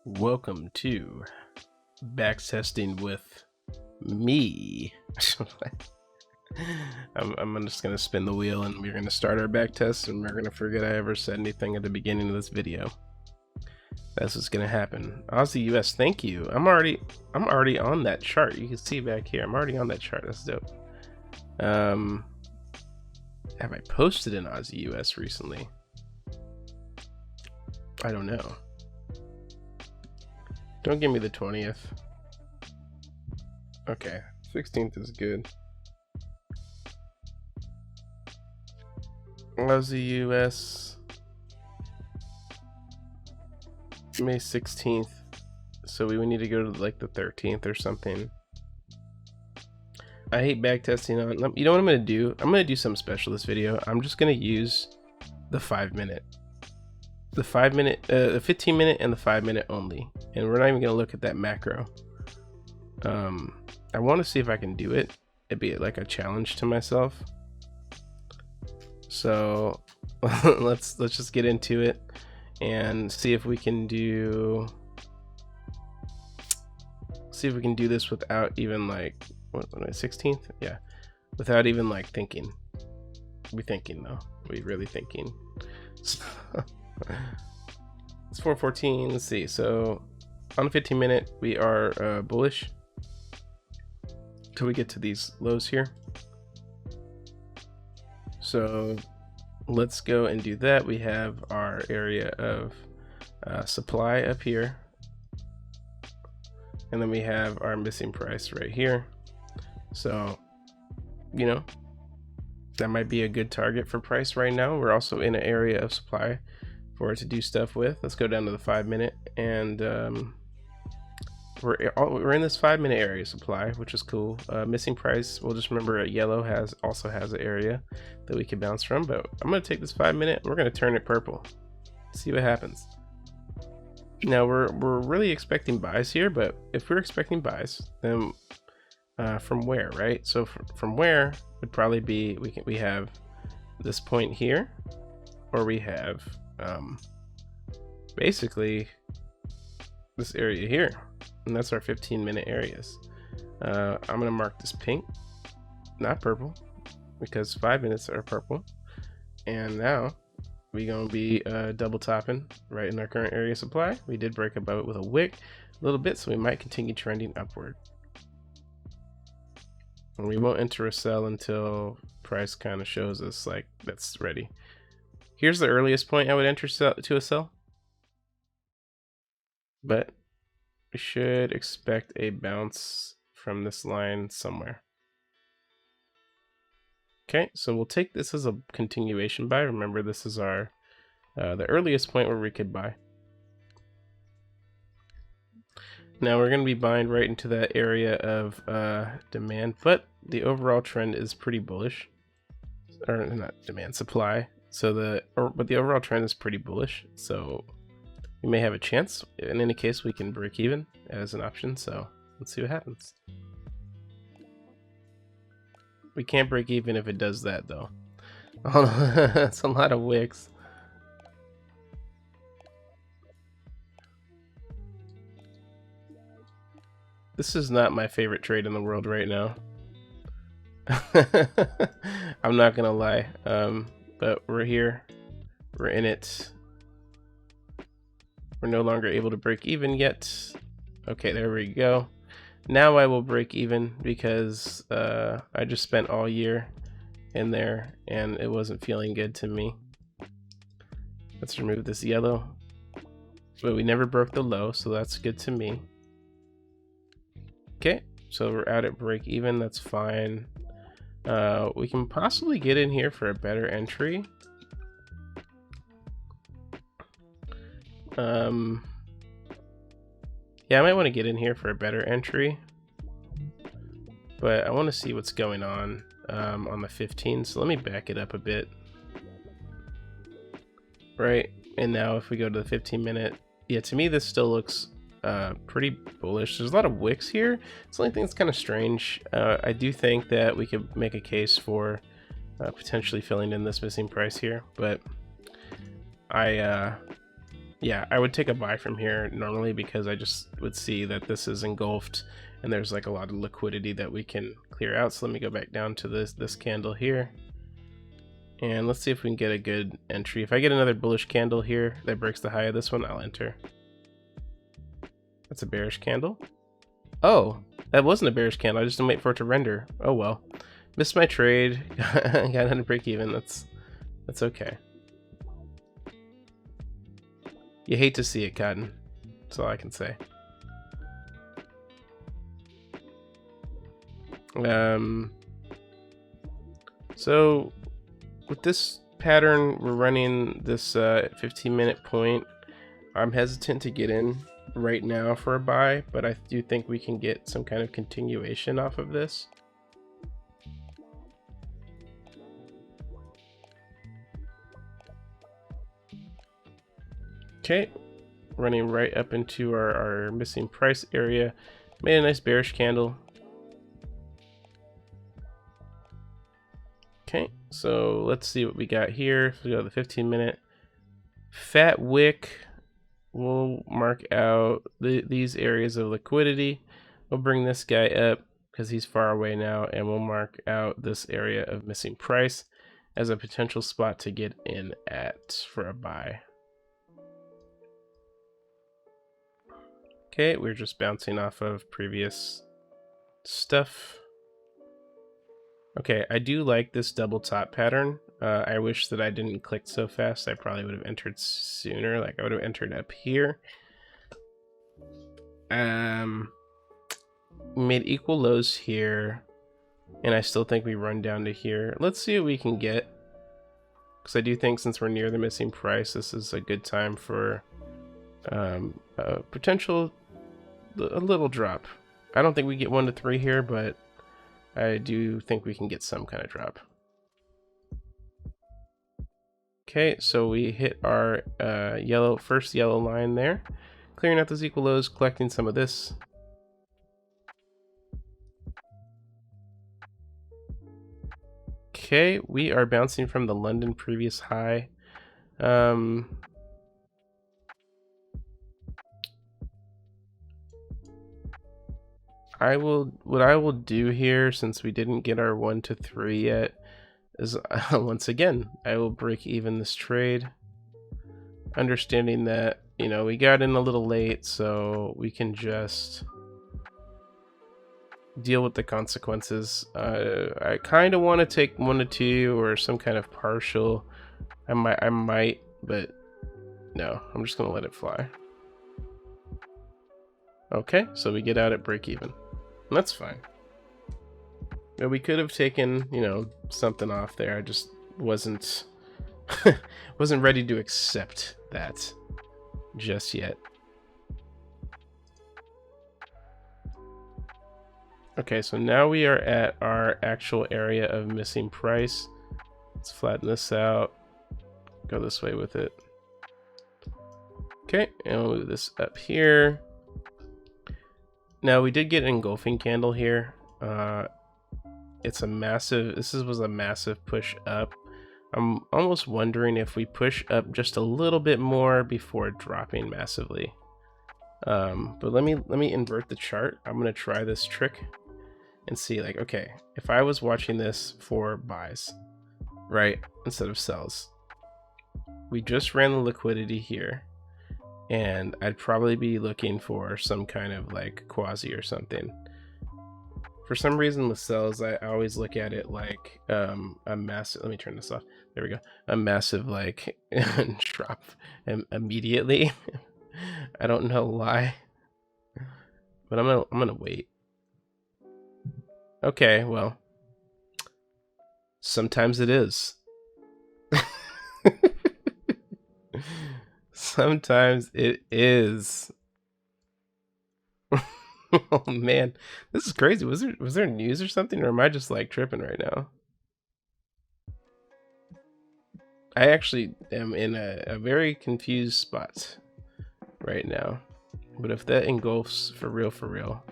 Welcome to Backtesting with me. I'm just gonna spin the wheel and we're gonna start our backtest, and we're gonna forget I ever said anything at the beginning of this video. That's what's gonna happen. Aussie US, thank you. I'm already on that chart. You can see back here. I'm already on that chart. That's dope. Have I posted in Aussie US recently? I don't know. Don't give me the 20th. Okay, 16th is good. Aussie US, May 16th. So we would need to go to like the 13th or something. I hate backtesting on. You know what I'm gonna do? I'm gonna do something special this video. I'm just gonna use the 5 minute. The 5 minute, the 15 minute and the 5 minute only. And we're not even gonna look at that macro. I want to see if I can do it. It'd be like a challenge to myself. So let's just get into it and see if we can do this without even like what 16th? Yeah, without even like thinking. We thinking though. We really thinking. It's 4:14. Let's see. So on the 15 minute, we are bullish till we get to these lows here. So let's go and do that. We have our area of supply up here, and then we have our missing price right here. So, you know, that might be a good target for price right now. We're also in an area of supply for it to do stuff with. Let's go down to the 5 minute, and we're in this 5 minute area supply, which is cool. Missing price, we'll just remember yellow also has an area that we can bounce from, but I'm gonna take this 5 minute, we're gonna turn it purple, see what happens. Now we're really expecting buys here, but if we're expecting buys, then from where, right? So from where would probably be, we have this point here, or we have basically this area here, and that's our 15 minute areas. I'm gonna mark this pink, not purple, because 5 minutes are purple. And now we gonna be double topping right in our current area supply. We did break above it with a wick a little bit, so we might continue trending upward. And we won't enter a sell until price kind of shows us like that's ready. Here's the earliest point I would enter to a sell, but we should expect a bounce from this line somewhere. Okay, so we'll take this as a continuation buy. Remember, this is our the earliest point where we could buy. Now we're going to be buying right into that area of demand, but the overall trend is pretty bullish, or not demand, supply. So but the overall trend is pretty bullish. So we may have a chance. In any case, we can break even as an option. So let's see what happens. We can't break even if it does that though. Oh, that's a lot of wicks. This is not my favorite trade in the world right now. I'm not gonna lie. But we're here. We're in it. We're no longer able to break even yet. Okay, there we go. Now I will break even because I just spent all year in there and it wasn't feeling good to me. Let's remove this yellow. But we never broke the low, so that's good to me. Okay, so we're out at break even. That's fine. We can possibly get in here for a better entry. Yeah, I might want to get in here for a better entry, but I want to see what's going on the 15. So let me back it up a bit. Right, and now if we go to the 15 minute, yeah, to me this still looks pretty bullish. There's a lot of wicks here. It's the only thing that's kind of strange. I do think that we could make a case for potentially filling in this missing price here, but I Yeah, I would take a buy from here normally because I just would see that this is engulfed and there's like a lot of liquidity that we can clear out. So let me go back down to this candle here. And let's see if we can get a good entry. If I get another bullish candle here that breaks the high of this one, I'll enter. That's a bearish candle. Oh, that wasn't a bearish candle. I just didn't wait for it to render. Oh well. Missed my trade. Got on a break even. That's okay. You hate to see it, Cotton. That's all I can say. So with this pattern, we're running this 15-minute point. I'm hesitant to get in right now for a buy, but I do think we can get some kind of continuation off of this. Okay, running right up into our missing price area. Made a nice bearish candle. Okay, so let's see what we got here. So we got the 15-minute fat wick. We'll mark out these areas of liquidity. We'll bring this guy up because he's far away now, and we'll mark out this area of missing price as a potential spot to get in at for a buy. Okay, we're just bouncing off of previous stuff. Okay, I do like this double top pattern. I wish that I didn't click so fast. I probably would have entered sooner. Like I would have entered up here. We made equal lows here, and I still think we run down to here. Let's see what we can get, because I do think since we're near the missing price, this is a good time for a potential a little drop. I don't think we get 1 to 3 here, but I do think we can get some kind of drop. Okay, so we hit our first yellow line there, clearing out those equal lows, collecting some of this. Okay, we are bouncing from the London previous high. What I will do here, since we didn't get our 1 to 3 yet, is once again, I will break even this trade, understanding that, you know, we got in a little late, so we can just deal with the consequences. I kind of want to take 1 to 2 or some kind of partial. I might, but no, I'm just gonna let it fly. Okay, so we get out at break even. That's fine. Now, we could have taken, you know, something off there. I just wasn't wasn't ready to accept that just yet. Okay, so now we are at our actual area of missing price. Let's flatten this out. Go this way with it. Okay, and we'll move this up here. Now we did get an engulfing candle here. It's a massive, was a massive push up. I'm almost wondering if we push up just a little bit more before dropping massively. But let me invert the chart. I'm gonna try this trick and see, like, okay, if I was watching this for buys, right, instead of sells, we just ran the liquidity here, and I'd probably be looking for some kind of like quasi or something. For some reason with sells, I always look at it like a massive, let me turn this off, there we go, a massive like drop immediately. I don't know why, but I'm gonna wait. Okay, well, sometimes it is. Sometimes it is. Oh man, this is crazy. Was there news or something, or am I just like tripping right now? I actually am in a very confused spot right now. But if that engulfs for real,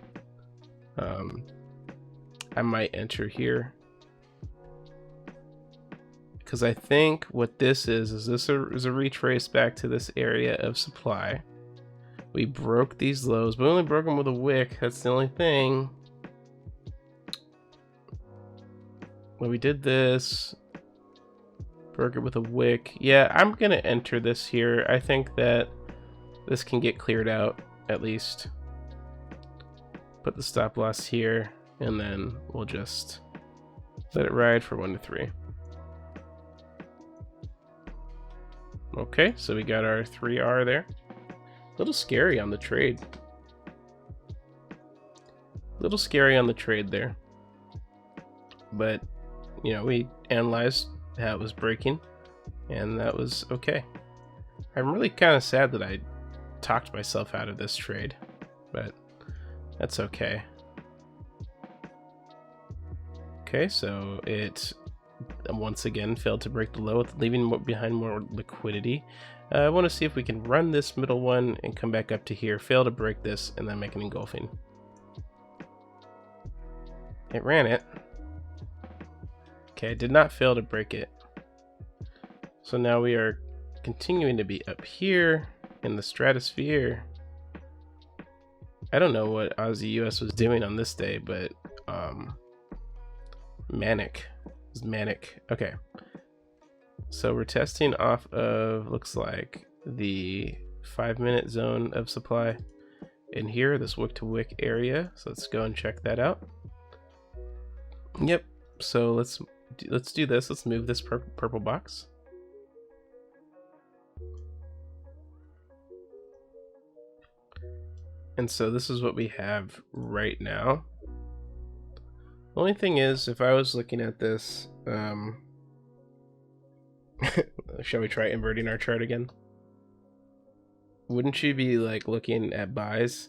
I might enter here. because I think what this is this is a retrace back to this area of supply. We broke these lows, but we only broke them with a wick. That's the only thing. When we did this, broke it with a wick. Yeah, I'm gonna enter this here. I think that this can get cleared out at least. Put the stop loss here, and then we'll just let it ride for 1 to 3. Okay, so we got our 3R there. A little scary on the trade. A little scary on the trade there. But, you know, we analyzed how it was breaking, and that was okay. I'm really kind of sad that I talked myself out of this trade, but that's okay. Okay, so it once again failed to break the low, leaving behind more liquidity. I want to see if we can run this middle one and come back up to here, fail to break this, and then make an engulfing. It ran it. Okay, did not fail to break it. So now we are continuing to be up here in the stratosphere. I don't know what Aussie US was doing on this day, but manic. It was manic. Okay. So we're testing off of, looks like, the 5-minute zone of supply in here, this wick to wick area. So let's go and check that out. Yep. So let's do this. Let's move this purple box. And so this is what we have right now. The only thing is, if I was looking at this, shall we try inverting our chart again? Wouldn't you be like looking at buys?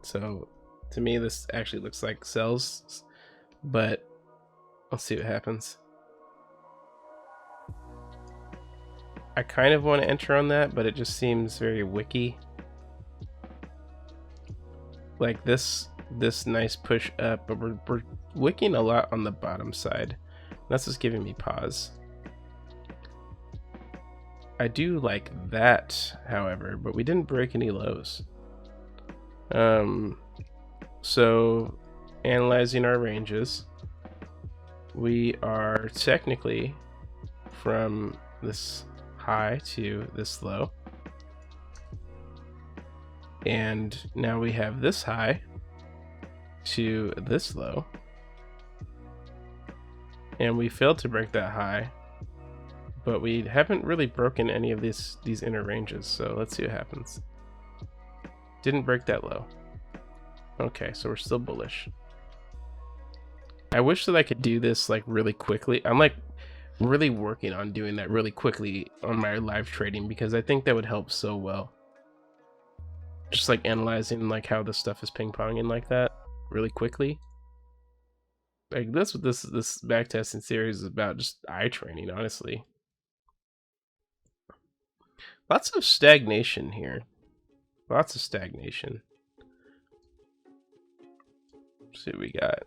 So to me, this actually looks like sells, but let's see what happens. I kind of want to enter on that, but it just seems very wicky. Like this nice push up, but we're wicking a lot on the bottom side. That's just giving me pause. I do like that, however, but we didn't break any lows. So analyzing our ranges, we are technically from this high to this low, and now we have this high to this low, and we failed to break that high, but we haven't really broken any of these inner ranges. So let's see what happens. Didn't break that low. Okay, so we're still bullish. I wish that I could do this like really quickly. I'm like really working on doing that really quickly on my live trading, because I think that would help so well. Just like analyzing like how this stuff is ping-ponging like that really quickly. Like that's what this backtesting series is about, just eye training, honestly. Lots of stagnation here. Lots of stagnation. Let's see what we got.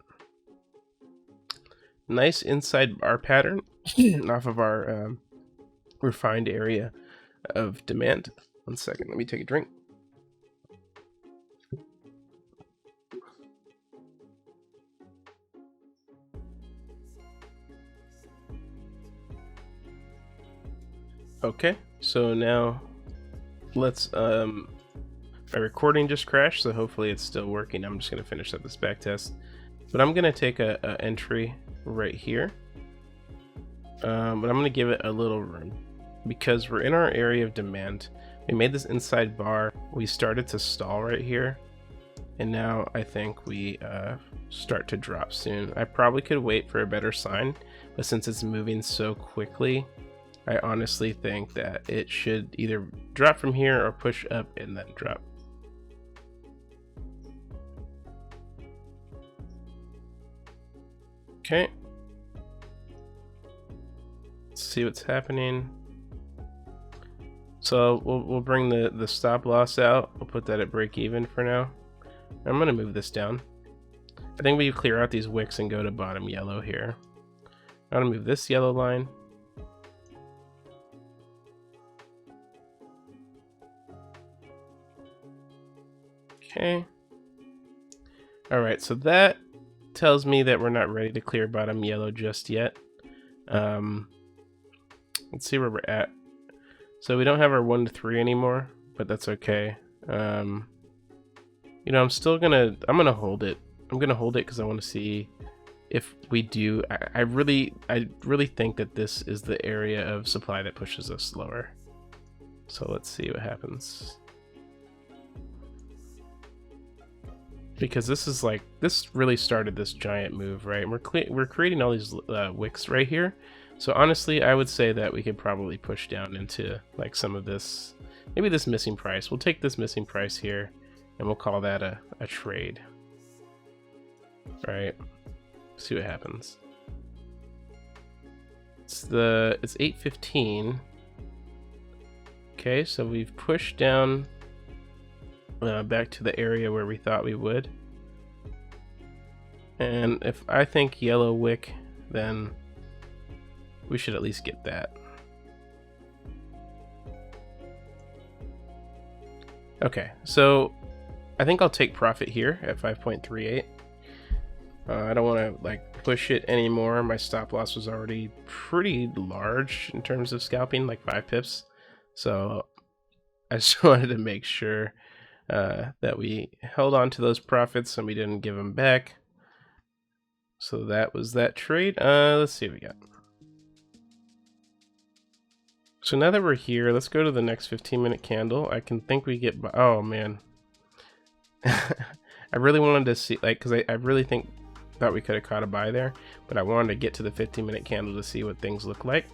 Nice inside bar pattern off of our refined area of demand. 1 second, let me take a drink. Okay, so now let's my recording just crashed, so hopefully it's still working. I'm just gonna finish up this back test, but I'm gonna take a entry right here, but I'm gonna give it a little room because we're in our area of demand. We made this inside bar, we started to stall right here, and now I think we start to drop soon. I probably could wait for a better sign, but since it's moving so quickly, I honestly think that it should either drop from here or push up and then drop. Okay. Let's see what's happening. So we'll bring the stop loss out. We'll put that at break even for now. I'm gonna move this down. I think we clear out these wicks and go to bottom yellow here. I'm gonna move this yellow line Okay. All right, so that tells me that we're not ready to clear bottom yellow just yet. Let's see where we're at. So we don't have our 1 to 3 anymore, but that's okay. You know, I'm gonna hold it. I'm gonna hold it because I want to see if we do. I really think that this is the area of supply that pushes us lower. So let's see what happens. Because this really started this giant move, right? And we're creating all these wicks right here. So honestly, I would say that we could probably push down into like some of this, maybe this missing price. We'll take this missing price here, and we'll call that a trade. Right? See what happens. It's 8:15. Okay, so we've pushed down back to the area where we thought we would. And if I think yellow wick, then we should at least get that. Okay, so I think I'll take profit here at 5.38. I don't want to like push it anymore. My stop loss was already pretty large in terms of scalping, like 5 pips. So I just wanted to make sure that we held on to those profits and we didn't give them back. So that was that trade. Let's see what we got. So now that we're here, let's go to the next 15-minute candle. I can think we get, oh man. I really wanted to see, like, because I really thought we could have caught a buy there, but I wanted to get to the 15-minute candle to see what things look like.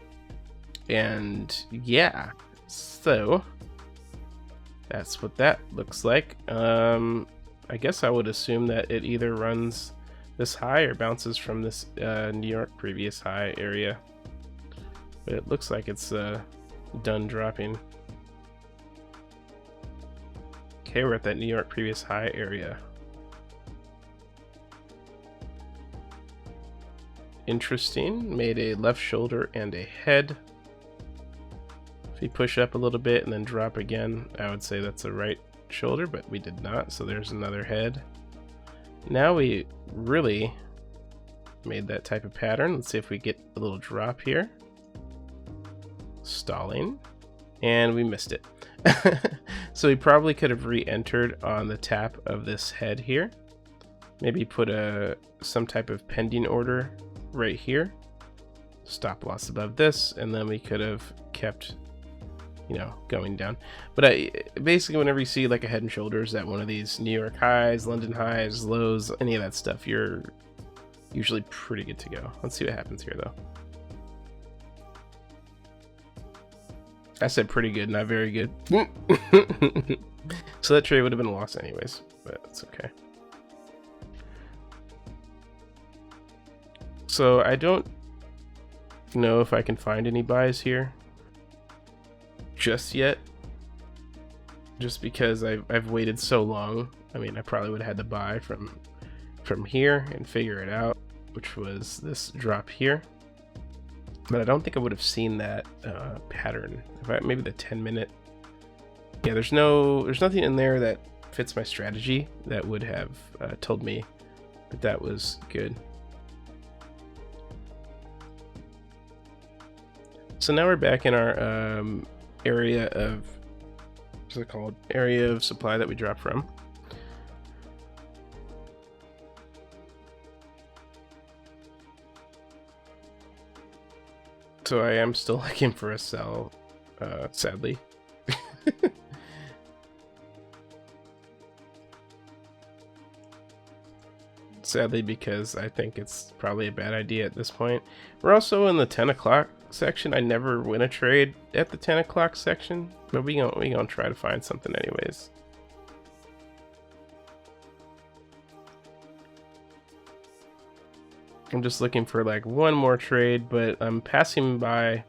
And yeah, so that's what that looks like. I guess I would assume that it either runs this high or bounces from this New York previous high area. But it looks like it's done dropping. Okay, we're at that New York previous high area. Interesting. Made a left shoulder and a head. If we push up a little bit and then drop again, I would say that's a right shoulder, but we did not, so there's another head. Now we really made that type of pattern. Let's see if we get a little drop here. Stalling, and we missed it. So we probably could have re-entered on the tap of this head here. Maybe put some type of pending order right here. Stop loss above this, and then we could have kept, you know, going down. But basically, whenever you see like a head and shoulders at one of these New York highs, London highs, lows, any of that stuff, you're usually pretty good to go. Let's see what happens here, though. I said pretty good, not very good. So that trade would have been a loss anyways, but it's okay. So I don't know if I can find any buys here just yet, just because I've waited so long. I mean, I probably would have had to buy from here and figure it out, which was this drop here. But I don't think I would have seen that pattern. Maybe the 10-minute. Yeah, there's nothing in there that fits my strategy that would have told me that that was good. So now we're back in our area of, what's it called? Area of supply that we dropped from. So I am still looking for a sell, sadly. Sadly, because I think it's probably a bad idea at this point. We're also in the 10 o'clock section. I never win a trade at the 10 o'clock section, but we gonna try to find something anyways. I'm just looking for like one more trade, but I'm passing by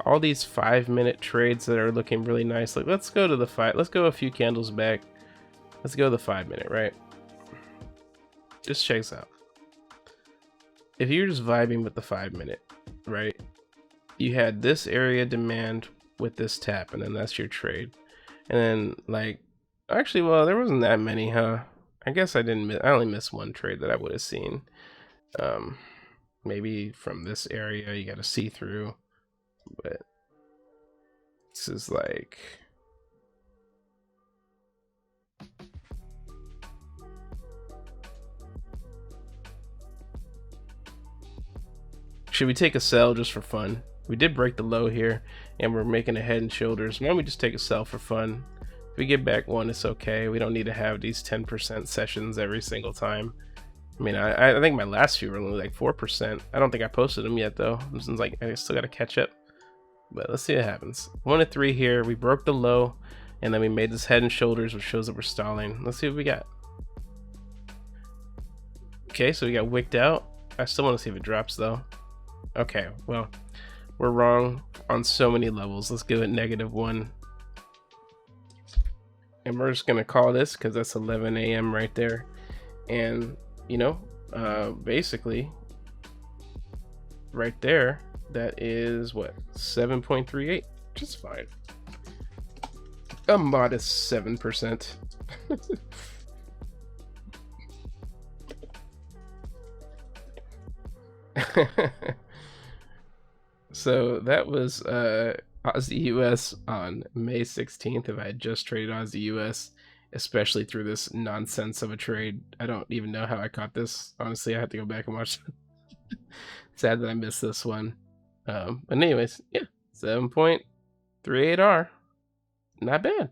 all these 5-minute trades that are looking really nice. Like, let's go to the let's go a few candles back. Let's go to the 5-minute, right? Just check this out. If you're just vibing with the 5-minute, right? You had this area demand with this tap, and then that's your trade. And then like Actually, well, there wasn't that many, huh? I guess I didn't. I only missed one trade that I would have seen. Um, maybe from this area you got to see through, but this is like. Should we take a sell just for fun? We did break the low here, and we're making a head and shoulders. Why don't we just take a sell for fun? If we get back one, it's okay. We don't need to have these 10% sessions every single time. I mean, I think my last few were only like 4%. I don't think I posted them yet, though. This is like, I still got to catch up. But let's see what happens. 1 to 3 here. We broke the low, and then we made this head and shoulders, which shows that we're stalling. Let's see what we got. Okay, so we got wicked out. I still want to see if it drops, though. Okay, well, we're wrong on so many levels. Let's give it -1. And we're just going to call this because that's 11 a.m. right there. And, you know, basically, right there, that is what? 7.38, which is fine. A modest 7%. So that was Aussie US on May 16th. If I had just traded Aussie US, especially through this nonsense of a trade, I don't even know how I caught this. Honestly, I have to go back and watch. Sad that I missed this one. But anyways, yeah, 7.38R. Not bad.